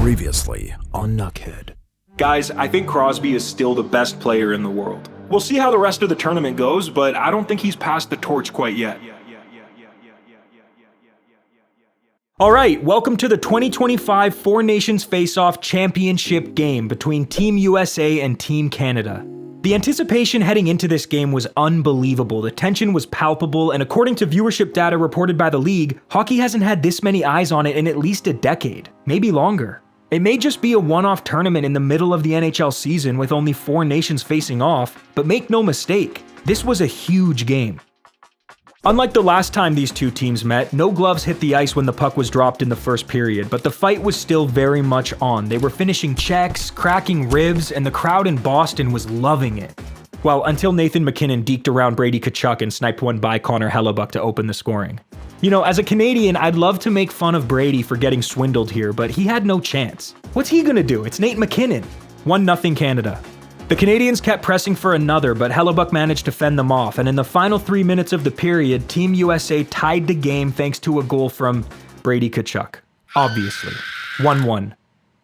Previously on Nuckhead. Guys, I think Crosby is still the best player in the world. We'll see how the rest of the tournament goes, but I don't think he's passed the torch quite yet. Alright, welcome to the 2025 Four Nations Face-Off Championship game between Team USA and Team Canada. The anticipation heading into this game was unbelievable, the tension was palpable, and according to viewership data reported by the league, hockey hasn't had this many eyes on it in at least a decade, maybe longer. It may just be a one-off tournament in the middle of the NHL season with only four nations facing off, but make no mistake, this was a huge game. Unlike the last time these two teams met, no gloves hit the ice when the puck was dropped in the first period, but the fight was still very much on. They were finishing checks, cracking ribs, and the crowd in Boston was loving it. Well, until Nathan MacKinnon deked around Brady Tkachuk and sniped one by Connor Hellebuyck to open the scoring. You know, as a Canadian, I'd love to make fun of Brady for getting swindled here, but he had no chance. What's he gonna do? It's Nate MacKinnon. 1-0 Canada. The Canadians kept pressing for another, but Hellebuyck managed to fend them off, and in the final 3 minutes of the period, Team USA tied the game thanks to a goal from Brady Tkachuk. Obviously. 1-1.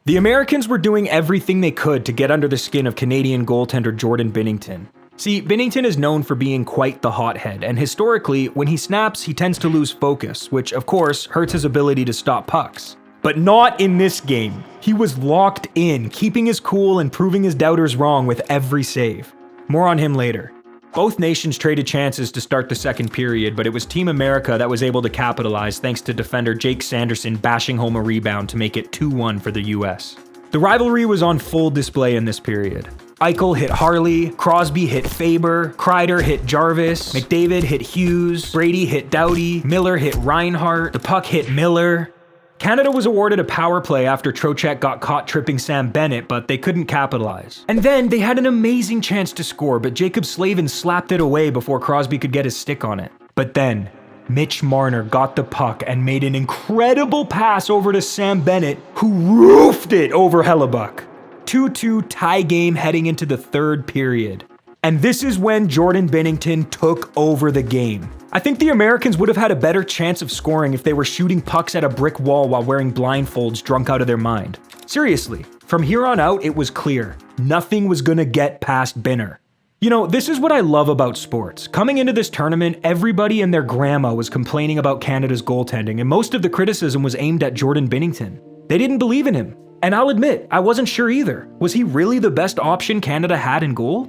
The Americans were doing everything they could to get under the skin of Canadian goaltender Jordan Binnington. See, Binnington is known for being quite the hothead, and historically, when he snaps, he tends to lose focus, which of course hurts his ability to stop pucks. But not in this game. He was locked in, keeping his cool and proving his doubters wrong with every save. More on him later. Both nations traded chances to start the second period, but it was Team America that was able to capitalize thanks to defender Jake Sanderson bashing home a rebound to make it 2-1 for the US. The rivalry was on full display in this period. Eichel hit Harley, Crosby hit Faber, Kreider hit Jarvis, McDavid hit Hughes, Brady hit Doughty, Miller hit Reinhart, the puck hit Miller. Canada was awarded a power play after Trocheck got caught tripping Sam Bennett, but they couldn't capitalize. And then they had an amazing chance to score, but Jacob Slavin slapped it away before Crosby could get his stick on it. But then, Mitch Marner got the puck and made an incredible pass over to Sam Bennett, who roofed it over Hellebuyck. 2-2 tie game heading into the third period. And this is when Jordan Binnington took over the game. I think the Americans would have had a better chance of scoring if they were shooting pucks at a brick wall while wearing blindfolds drunk out of their mind. Seriously, from here on out it was clear. Nothing was gonna get past Binner. You know, this is what I love about sports. Coming into this tournament, everybody and their grandma was complaining about Canada's goaltending, and most of the criticism was aimed at Jordan Binnington. They didn't believe in him. And I'll admit, I wasn't sure either. Was he really the best option Canada had in goal?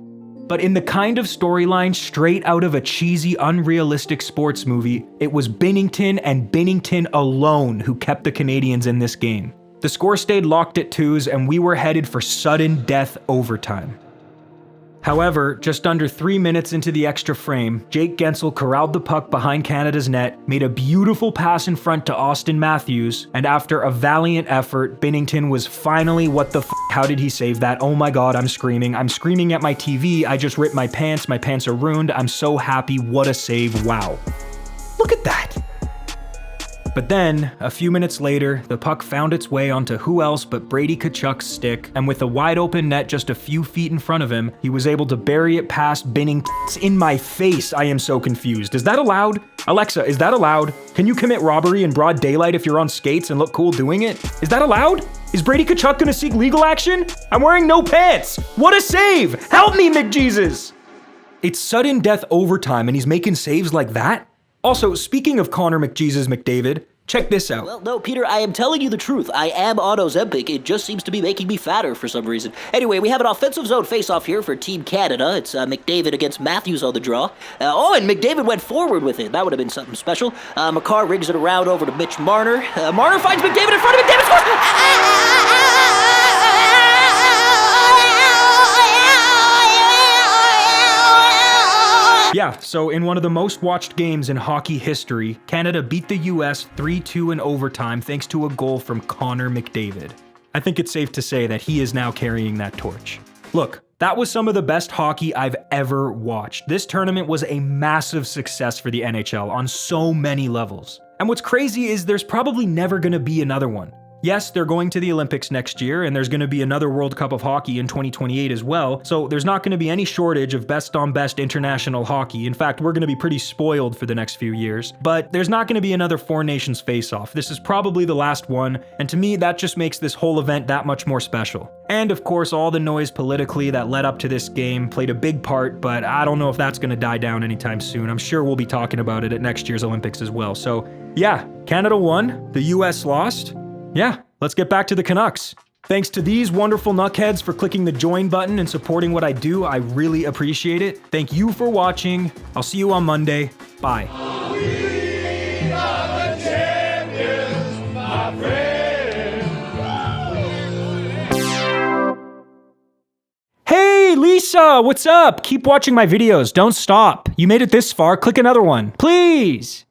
But in the kind of storyline straight out of a cheesy, unrealistic sports movie, it was Binnington and Binnington alone who kept the Canadians in this game. The score stayed locked at 2s, and we were headed for sudden death overtime. However, just under 3 minutes into the extra frame, Jake Guentzel corralled the puck behind Canada's net, made a beautiful pass in front to Austin Matthews, and after a valiant effort, Binnington was finally how did he save that? Oh my god, I'm screaming at my TV, I just ripped my pants are ruined, I'm so happy, what a save, wow. Look at that! But then, a few minutes later, the puck found its way onto who else but Brady Tkachuk's stick, and with a wide open net just a few feet in front of him, he was able to bury it past Binnington. It's in my face, I am so confused. Is that allowed? Alexa, is that allowed? Can you commit robbery in broad daylight if you're on skates and look cool doing it? Is that allowed? Is Brady Tkachuk gonna seek legal action? I'm wearing no pants! What a save! Help me, McJesus! It's sudden death overtime and he's making saves like that? Also, speaking of Connor McJesus McDavid, check this out. Well, no, Peter, I am telling you the truth. I am on Ozempic. It just seems to be making me fatter for some reason. Anyway, we have an offensive zone face-off here for Team Canada. It's McDavid against Matthews on the draw. And McDavid went forward with it. That would have been something special. McCarr rigs it around over to Mitch Marner. Marner finds McDavid in front of McDavid. Scores! Yeah, so in one of the most watched games in hockey history, Canada beat the US 3-2 in overtime thanks to a goal from Connor McDavid. I think it's safe to say that he is now carrying that torch. Look, that was some of the best hockey I've ever watched. This tournament was a massive success for the NHL on so many levels. And what's crazy is there's probably never gonna be another one. Yes, they're going to the Olympics next year, and there's going to be another World Cup of Hockey in 2028 as well, so there's not going to be any shortage of best-on-best international hockey. In fact, we're going to be pretty spoiled for the next few years. But there's not going to be another Four Nations face-off. This is probably the last one, and to me, that just makes this whole event that much more special. And of course, all the noise politically that led up to this game played a big part, but I don't know if that's going to die down anytime soon. I'm sure we'll be talking about it at next year's Olympics as well. So yeah, Canada won, the US lost. Yeah, let's get back to the Canucks. Thanks to these wonderful Nuckheads for clicking the join button and supporting what I do. I really appreciate it. Thank you for watching. I'll see you on Monday. Bye. We are the champions, my friend. Hey, Lisa, what's up? Keep watching my videos. Don't stop. You made it this far. Click another one, please.